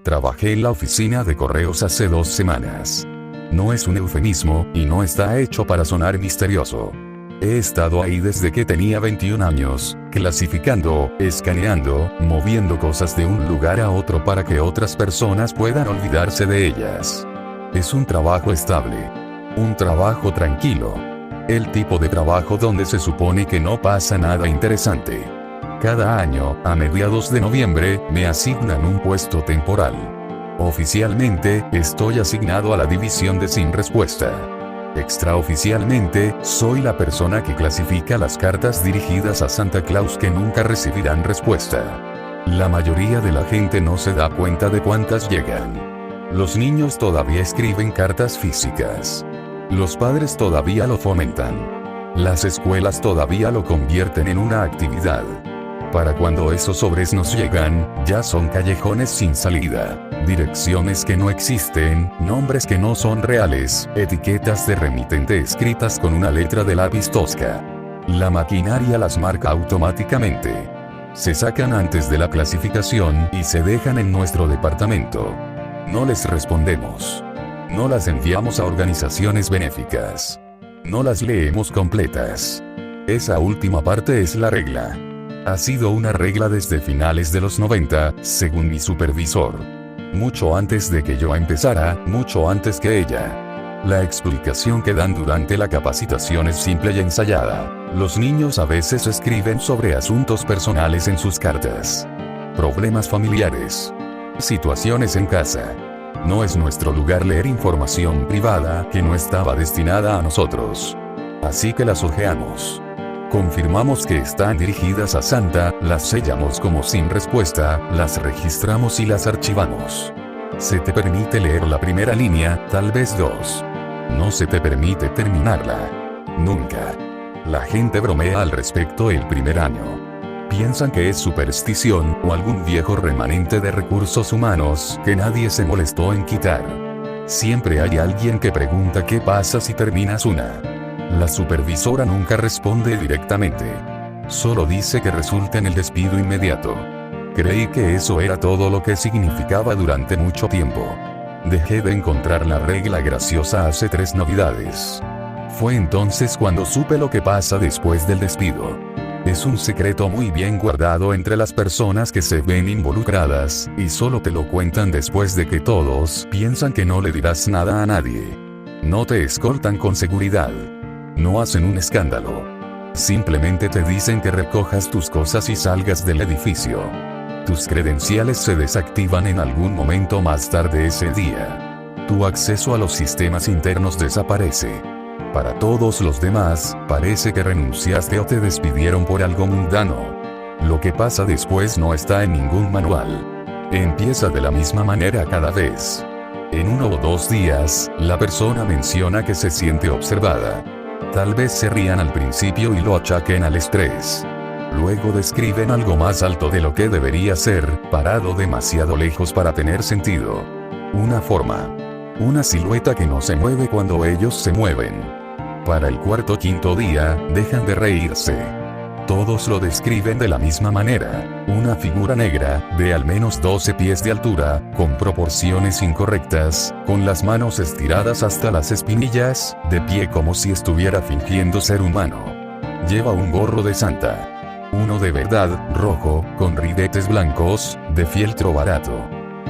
Trabajé en la oficina de correos hace 2 semanas. No es un eufemismo, y no está hecho para sonar misterioso. He estado ahí desde que tenía 21 años, clasificando, escaneando, moviendo cosas de un lugar a otro para que otras personas puedan olvidarse de ellas. Es un trabajo estable. Un trabajo tranquilo. El tipo de trabajo donde se supone que no pasa nada interesante. Cada año, a mediados de noviembre, me asignan un puesto temporal. Oficialmente, estoy asignado a la división de sin respuesta. Extraoficialmente, soy la persona que clasifica las cartas dirigidas a Santa Claus que nunca recibirán respuesta. La mayoría de la gente no se da cuenta de cuántas llegan. Los niños todavía escriben cartas físicas. Los padres todavía lo fomentan. Las escuelas todavía lo convierten en una actividad. Para cuando esos sobres nos llegan, ya son callejones sin salida, direcciones que no existen, nombres que no son reales, etiquetas de remitente escritas con una letra de lápiz tosca. La maquinaria las marca automáticamente. Se sacan antes de la clasificación y se dejan en nuestro departamento. No les respondemos. No las enviamos a organizaciones benéficas. No las leemos completas. Esa última parte es la regla. Ha sido una regla desde finales de los 90, según mi supervisor. Mucho antes de que yo empezara, mucho antes que ella. La explicación que dan durante la capacitación es simple y ensayada. Los niños a veces escriben sobre asuntos personales en sus cartas. Problemas familiares. Situaciones en casa. No es nuestro lugar leer información privada que no estaba destinada a nosotros. Así que las hojeamos. Confirmamos que están dirigidas a Santa, las sellamos como sin respuesta, las registramos y las archivamos. Se te permite leer la primera línea, tal vez 2. No se te permite terminarla. Nunca. La gente bromea al respecto el primer año. Piensan que es superstición o algún viejo remanente de recursos humanos que nadie se molestó en quitar. Siempre hay alguien que pregunta qué pasa si terminas una. La supervisora nunca responde directamente. Solo dice que resulta en el despido inmediato. Creí que eso era todo lo que significaba durante mucho tiempo. Dejé de encontrar la regla graciosa hace 3 navidades. Fue entonces cuando supe lo que pasa después del despido. Es un secreto muy bien guardado entre las personas que se ven involucradas, y solo te lo cuentan después de que todos piensan que no le dirás nada a nadie. No te escoltan con seguridad. No hacen un escándalo. Simplemente te dicen que recojas tus cosas y salgas del edificio. Tus credenciales se desactivan en algún momento más tarde ese día. Tu acceso a los sistemas internos desaparece. Para todos los demás, parece que renunciaste o te despidieron por algo mundano. Lo que pasa después no está en ningún manual. Empieza de la misma manera cada vez. En 1 o 2 días, la persona menciona que se siente observada. Tal vez se rían al principio y lo achaquen al estrés. Luego describen algo más alto de lo que debería ser, parado demasiado lejos para tener sentido. Una forma. Una silueta que no se mueve cuando ellos se mueven. Para el 4º o 5º día, dejan de reírse. Todos lo describen de la misma manera. Una figura negra, de al menos 12 pies de altura, con proporciones incorrectas, con las manos estiradas hasta las espinillas, de pie como si estuviera fingiendo ser humano. Lleva un gorro de Santa. Uno de verdad, rojo, con ribetes blancos, de fieltro barato.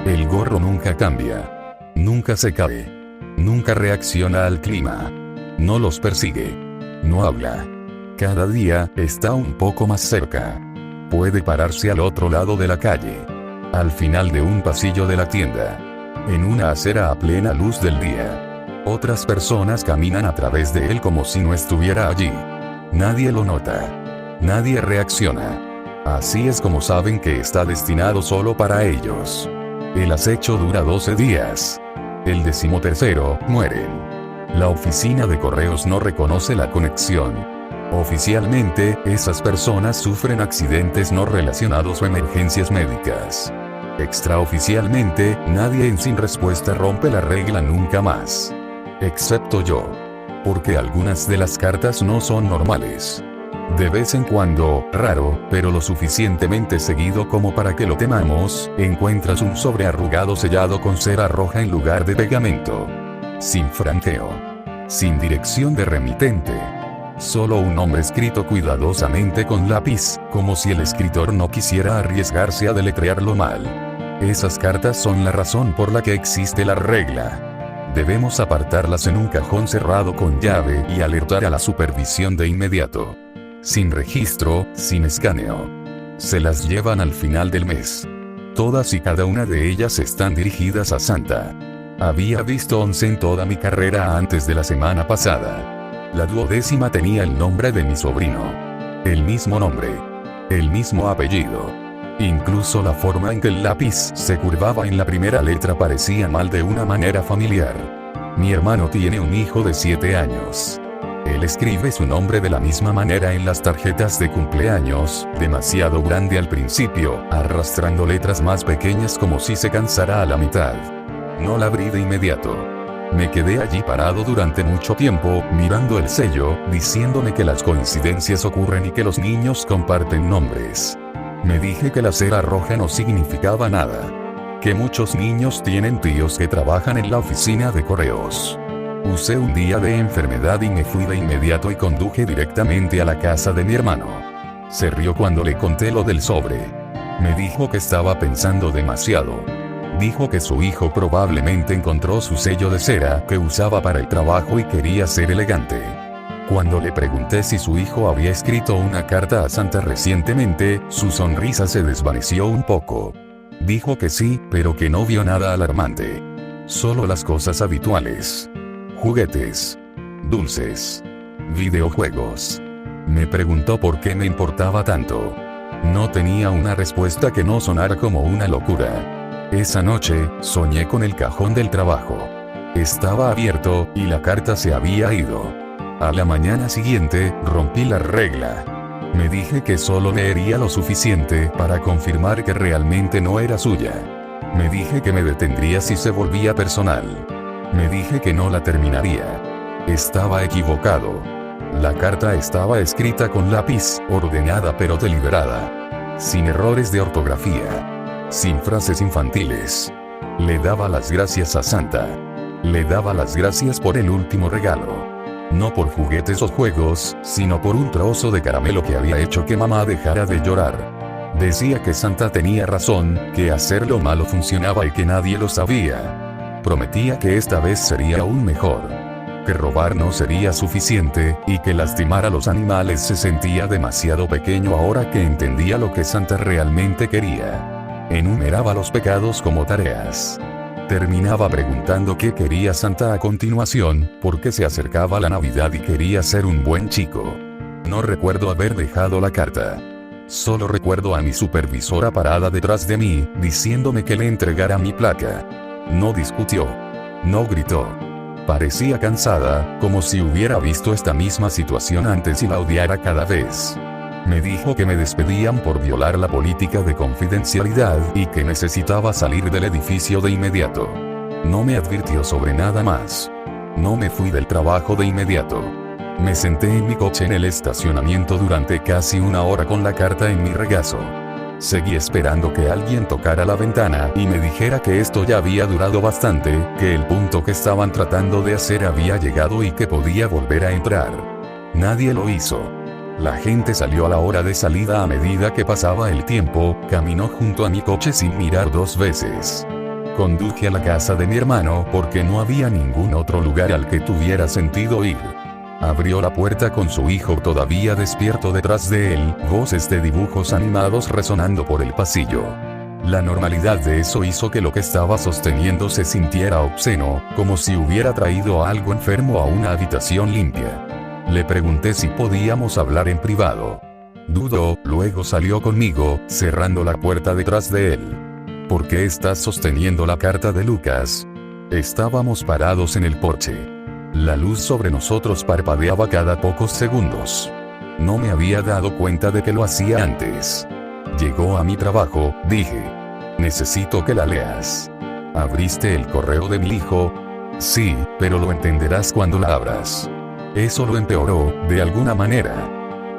El gorro nunca cambia. Nunca se cae. Nunca reacciona al clima. No los persigue. No habla. Cada día, está un poco más cerca. Puede pararse al otro lado de la calle. Al final de un pasillo de la tienda. En una acera a plena luz del día. Otras personas caminan a través de él como si no estuviera allí. Nadie lo nota. Nadie reacciona. Así es como saben que está destinado solo para ellos. El acecho dura 12 días. El 13º, mueren. La oficina de correos no reconoce la conexión. Oficialmente, esas personas sufren accidentes no relacionados o emergencias médicas. Extraoficialmente, nadie en sin respuesta rompe la regla nunca más. Excepto yo. Porque algunas de las cartas no son normales. De vez en cuando, raro, pero lo suficientemente seguido como para que lo temamos, encuentras un sobre arrugado sellado con cera roja en lugar de pegamento. Sin franqueo. Sin dirección de remitente. Solo un nombre escrito cuidadosamente con lápiz, como si el escritor no quisiera arriesgarse a deletrearlo mal. Esas cartas son la razón por la que existe la regla. Debemos apartarlas en un cajón cerrado con llave y alertar a la supervisión de inmediato. Sin registro, sin escaneo. Se las llevan al final del mes. Todas y cada una de ellas están dirigidas a Santa. Había visto 11 en toda mi carrera antes de la semana pasada. La 12ª tenía el nombre de mi sobrino. El mismo nombre. El mismo apellido. Incluso la forma en que el lápiz se curvaba en la primera letra parecía mal de una manera familiar. Mi hermano tiene un hijo de 7 años. Él escribe su nombre de la misma manera en las tarjetas de cumpleaños, demasiado grande al principio, arrastrando letras más pequeñas como si se cansara a la mitad. No la abrí de inmediato. Me quedé allí parado durante mucho tiempo, mirando el sello, diciéndome que las coincidencias ocurren y que los niños comparten nombres. Me dije que la cera roja no significaba nada. Que muchos niños tienen tíos que trabajan en la oficina de correos. Usé un día de enfermedad y me fui de inmediato y conduje directamente a la casa de mi hermano. Se rió cuando le conté lo del sobre. Me dijo que estaba pensando demasiado. Dijo que su hijo probablemente encontró su sello de cera que usaba para el trabajo y quería ser elegante. Cuando le pregunté si su hijo había escrito una carta a Santa recientemente, su sonrisa se desvaneció un poco. Dijo que sí, pero que no vio nada alarmante. Solo las cosas habituales. Juguetes. Dulces. Videojuegos. Me preguntó por qué me importaba tanto. No tenía una respuesta que no sonara como una locura. Esa noche, soñé con el cajón del trabajo. Estaba abierto, y la carta se había ido. A la mañana siguiente, rompí la regla. Me dije que solo leería lo suficiente para confirmar que realmente no era suya. Me dije que me detendría si se volvía personal. Me dije que no la terminaría. Estaba equivocado. La carta estaba escrita con lápiz, ordenada pero deliberada. Sin errores de ortografía. Sin frases infantiles. Le daba las gracias a Santa. Le daba las gracias por el último regalo. No por juguetes o juegos, sino por un trozo de caramelo que había hecho que mamá dejara de llorar. Decía que Santa tenía razón, que hacer lo malo funcionaba y que nadie lo sabía. Prometía que esta vez sería aún mejor. Que robar no sería suficiente, y que lastimar a los animales se sentía demasiado pequeño ahora que entendía lo que Santa realmente quería. Enumeraba los pecados como tareas. Terminaba preguntando qué quería Santa a continuación, porque se acercaba la Navidad y quería ser un buen chico. No recuerdo haber dejado la carta. Solo recuerdo a mi supervisora parada detrás de mí, diciéndome que le entregara mi placa. No discutió. No gritó. Parecía cansada, como si hubiera visto esta misma situación antes y la odiara cada vez. Me dijo que me despedían por violar la política de confidencialidad y que necesitaba salir del edificio de inmediato. No me advirtió sobre nada más. No me fui del trabajo de inmediato. Me senté en mi coche en el estacionamiento durante casi una hora con la carta en mi regazo. Seguí esperando que alguien tocara la ventana y me dijera que esto ya había durado bastante, que el punto que estaban tratando de hacer había llegado y que podía volver a entrar. Nadie lo hizo. La gente salió a la hora de salida a medida que pasaba el tiempo, caminó junto a mi coche sin mirar 2 veces. Conduje a la casa de mi hermano porque no había ningún otro lugar al que tuviera sentido ir. Abrió la puerta con su hijo todavía despierto detrás de él, voces de dibujos animados resonando por el pasillo. La normalidad de eso hizo que lo que estaba sosteniendo se sintiera obsceno, como si hubiera traído a algo enfermo a una habitación limpia. Le pregunté si podíamos hablar en privado. Dudó, luego salió conmigo, cerrando la puerta detrás de él. ¿Por qué estás sosteniendo la carta de Lucas? Estábamos parados en el porche. La luz sobre nosotros parpadeaba cada pocos segundos. No me había dado cuenta de que lo hacía antes. Llegó a mi trabajo, dije. Necesito que la leas. ¿Abriste el correo de mi hijo? Sí, pero lo entenderás cuando la abras. Eso lo empeoró, de alguna manera.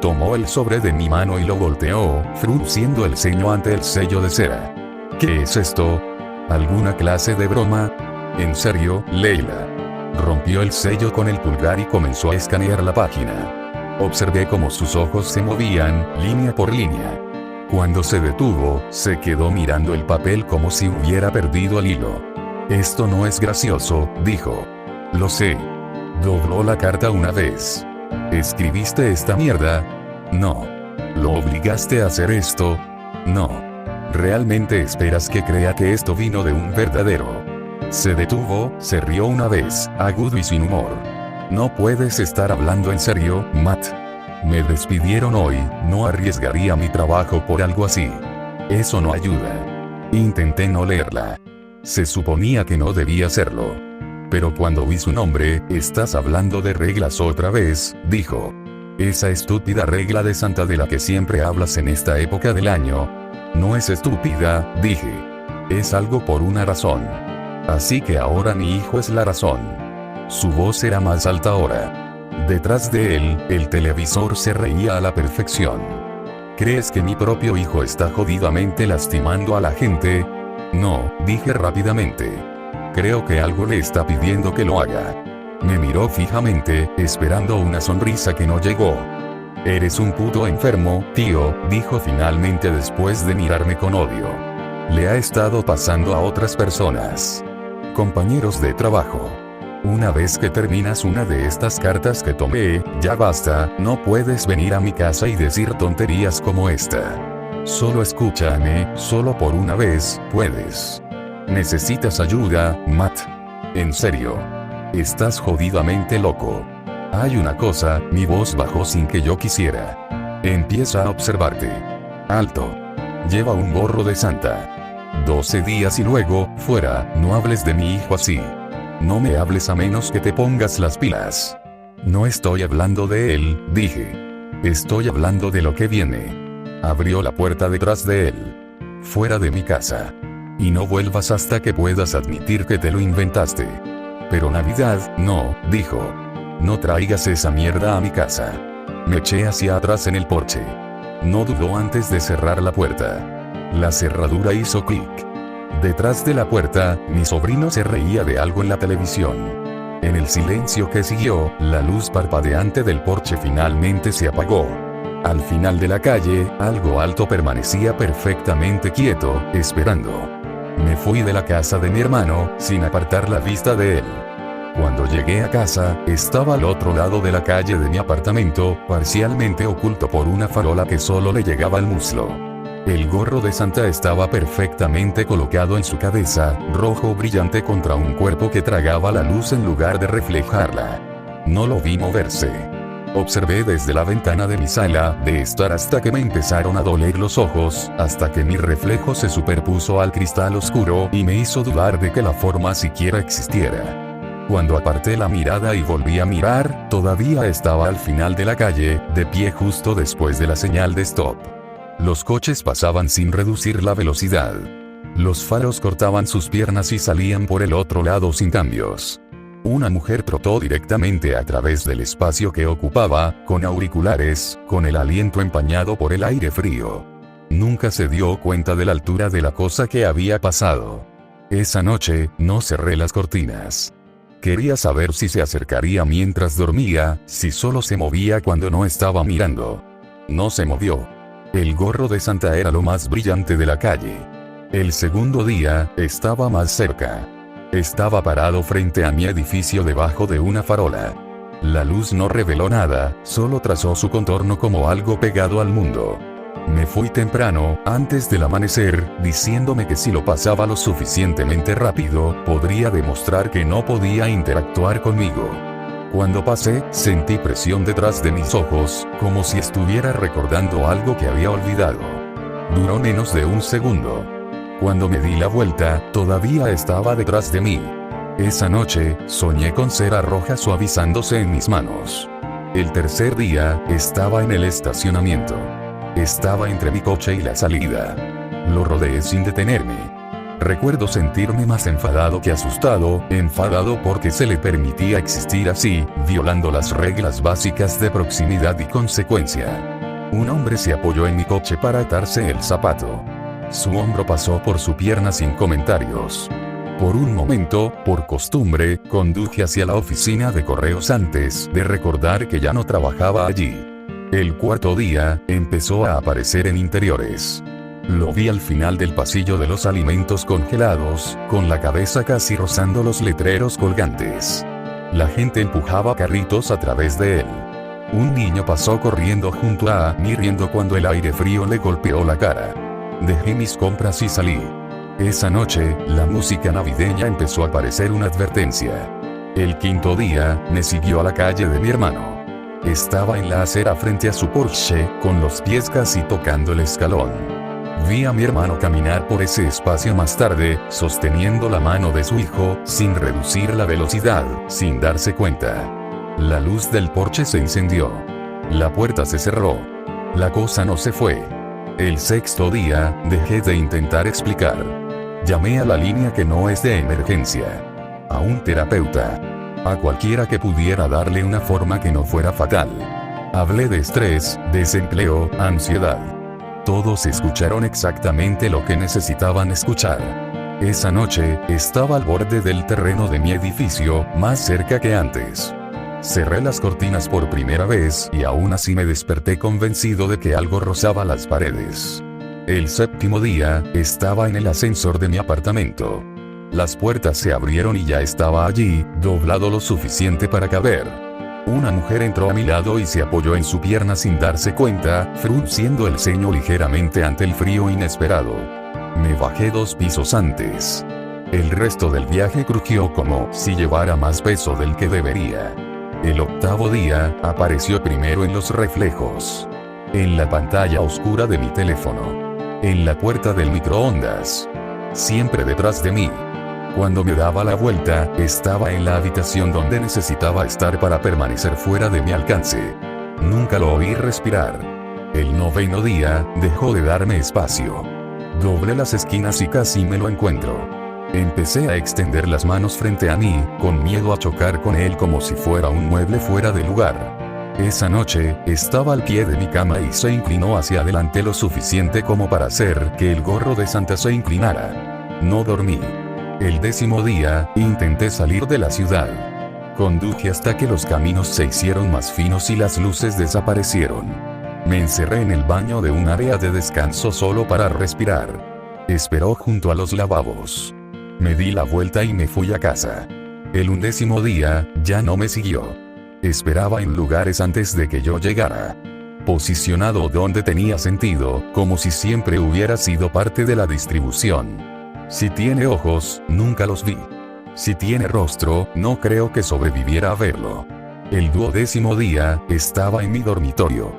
Tomó el sobre de mi mano y lo volteó, frunciendo el ceño ante el sello de cera. ¿Qué es esto? ¿Alguna clase de broma? ¿En serio, Leila? Rompió el sello con el pulgar y comenzó a escanear la página. Observé cómo sus ojos se movían, línea por línea. Cuando se detuvo, se quedó mirando el papel como si hubiera perdido el hilo. Esto no es gracioso, dijo. Lo sé. Dobló la carta una vez. ¿Escribiste esta mierda? No. ¿Lo obligaste a hacer esto? No. ¿Realmente esperas que crea que esto vino de un verdadero? Se detuvo, se rió una vez, agudo y sin humor. No puedes estar hablando en serio, Matt. Me despidieron hoy, no arriesgaría mi trabajo por algo así. Eso no ayuda. Intenté no leerla. Se suponía que no debía hacerlo. Pero cuando vi su nombre, ¿estás hablando de reglas otra vez?, dijo. Esa estúpida regla de Santa de la que siempre hablas en esta época del año. No es estúpida, dije. Es algo por una razón. Así que ahora mi hijo es la razón. Su voz era más alta ahora. Detrás de él, el televisor se reía a la perfección. ¿Crees que mi propio hijo está jodidamente lastimando a la gente? No, dije rápidamente. Creo que algo le está pidiendo que lo haga. Me miró fijamente, esperando una sonrisa que no llegó. Eres un puto enfermo, tío, dijo finalmente después de mirarme con odio. Le ha estado pasando a otras personas. Compañeros de trabajo. Una vez que terminas una de estas cartas que tomé, ya basta, no puedes venir a mi casa y decir tonterías como esta. Solo escúchame, solo por una vez, puedes. Necesitas ayuda, Matt. En serio. Estás jodidamente loco. Hay una cosa, mi voz bajó sin que yo quisiera. Empieza a observarte. Alto. Lleva un gorro de Santa. 12 días y luego, fuera, no hables de mi hijo así. No me hables a menos que te pongas las pilas. No estoy hablando de él, dije. Estoy hablando de lo que viene. Abrió la puerta detrás de él. Fuera de mi casa. Y no vuelvas hasta que puedas admitir que te lo inventaste. Pero Navidad, no, dijo. No traigas esa mierda a mi casa. Me eché hacia atrás en el porche. No dudó antes de cerrar la puerta. La cerradura hizo clic. Detrás de la puerta, mi sobrino se reía de algo en la televisión. En el silencio que siguió, la luz parpadeante del porche finalmente se apagó. Al final de la calle, algo alto permanecía perfectamente quieto, esperando. Me fui de la casa de mi hermano, sin apartar la vista de él. Cuando llegué a casa, estaba al otro lado de la calle de mi apartamento, parcialmente oculto por una farola que solo le llegaba al muslo. El gorro de Santa estaba perfectamente colocado en su cabeza, rojo brillante contra un cuerpo que tragaba la luz en lugar de reflejarla. No lo vi moverse. Observé desde la ventana de mi sala de estar hasta que me empezaron a doler los ojos, hasta que mi reflejo se superpuso al cristal oscuro y me hizo dudar de que la forma siquiera existiera. Cuando aparté la mirada y volví a mirar, todavía estaba al final de la calle, de pie justo después de la señal de stop. Los coches pasaban sin reducir la velocidad. Los faros cortaban sus piernas y salían por el otro lado sin cambios. Una mujer trotó directamente a través del espacio que ocupaba, con auriculares, con el aliento empañado por el aire frío. Nunca se dio cuenta de la altura de la cosa que había pasado. Esa noche, no cerré las cortinas. Quería saber si se acercaría mientras dormía, si solo se movía cuando no estaba mirando. No se movió. El gorro de Santa era lo más brillante de la calle. El segundo día, estaba más cerca. Estaba parado frente a mi edificio debajo de una farola. La luz no reveló nada, solo trazó su contorno como algo pegado al mundo. Me fui temprano, antes del amanecer, diciéndome que si lo pasaba lo suficientemente rápido, podría demostrar que no podía interactuar conmigo. Cuando pasé, sentí presión detrás de mis ojos, como si estuviera recordando algo que había olvidado. Duró menos de un segundo. Cuando me di la vuelta, todavía estaba detrás de mí. Esa noche, soñé con cera roja suavizándose en mis manos. El tercer día, estaba en el estacionamiento. Estaba entre mi coche y la salida. Lo rodeé sin detenerme. Recuerdo sentirme más enfadado que asustado, enfadado porque se le permitía existir así, violando las reglas básicas de proximidad y consecuencia. Un hombre se apoyó en mi coche para atarse el zapato. Su hombro pasó por su pierna sin comentarios. Por un momento, por costumbre, conduje hacia la oficina de correos antes de recordar que ya no trabajaba allí. El cuarto día, empezó a aparecer en interiores. Lo vi al final del pasillo de los alimentos congelados, con la cabeza casi rozando los letreros colgantes. La gente empujaba carritos a través de él. Un niño pasó corriendo junto a mí riendo cuando el aire frío le golpeó la cara. Dejé mis compras y salí. Esa noche, la música navideña empezó a parecer una advertencia. El quinto día, me siguió a la calle de mi hermano. Estaba en la acera frente a su Porsche, con los pies casi tocando el escalón. Vi a mi hermano caminar por ese espacio más tarde, sosteniendo la mano de su hijo, sin reducir la velocidad, sin darse cuenta. La luz del Porsche se encendió. La puerta se cerró. La cosa no se fue. El sexto día, dejé de intentar explicar. Llamé a la línea que no es de emergencia. A un terapeuta. A cualquiera que pudiera darle una forma que no fuera fatal. Hablé de estrés, desempleo, ansiedad. Todos escucharon exactamente lo que necesitaban escuchar. Esa noche, estaba al borde del terreno de mi edificio, más cerca que antes. Cerré las cortinas por primera vez y aún así me desperté convencido de que algo rozaba las paredes. El séptimo día, estaba en el ascensor de mi apartamento. Las puertas se abrieron y ya estaba allí, doblado lo suficiente para caber. Una mujer entró a mi lado y se apoyó en su pierna sin darse cuenta, frunciendo el ceño ligeramente ante el frío inesperado. Me bajé 2 pisos antes. El resto del viaje crujió como si llevara más peso del que debería. El octavo día, apareció primero en los reflejos. En la pantalla oscura de mi teléfono. En la puerta del microondas. Siempre detrás de mí. Cuando me daba la vuelta, estaba en la habitación donde necesitaba estar para permanecer fuera de mi alcance. Nunca lo oí respirar. El noveno día, dejó de darme espacio. Doblé las esquinas y casi me lo encuentro. Empecé a extender las manos frente a mí, con miedo a chocar con él como si fuera un mueble fuera de lugar. Esa noche, estaba al pie de mi cama y se inclinó hacia adelante lo suficiente como para hacer que el gorro de Santa se inclinara. No dormí. El 10º día, intenté salir de la ciudad. Conduje hasta que los caminos se hicieron más finos y las luces desaparecieron. Me encerré en el baño de un área de descanso solo para respirar. Esperó junto a los lavabos. Me di la vuelta y me fui a casa. El 11º día, ya no me siguió. Esperaba en lugares antes de que yo llegara. Posicionado donde tenía sentido, como si siempre hubiera sido parte de la distribución. Si tiene ojos, nunca los vi. Si tiene rostro, no creo que sobreviviera a verlo. El 12º día, estaba en mi dormitorio.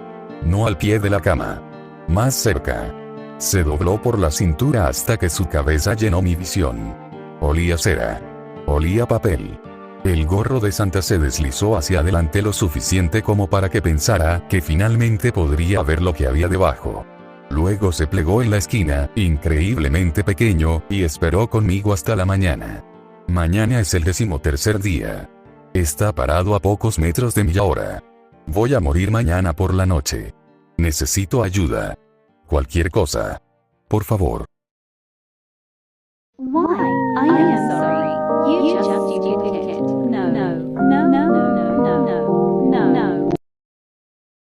No al pie de la cama. Más cerca. Se dobló por la cintura hasta que su cabeza llenó mi visión. Olía cera. Olía papel. El gorro de Santa se deslizó hacia adelante lo suficiente como para que pensara que finalmente podría ver lo que había debajo. Luego se plegó en la esquina, increíblemente pequeño, y esperó conmigo hasta la mañana. Mañana es el 13º día. Está parado a pocos metros de mí ahora. Voy a morir mañana por la noche. Necesito ayuda. Cualquier cosa. Por favor. Why? I am sorry. You just did it. No.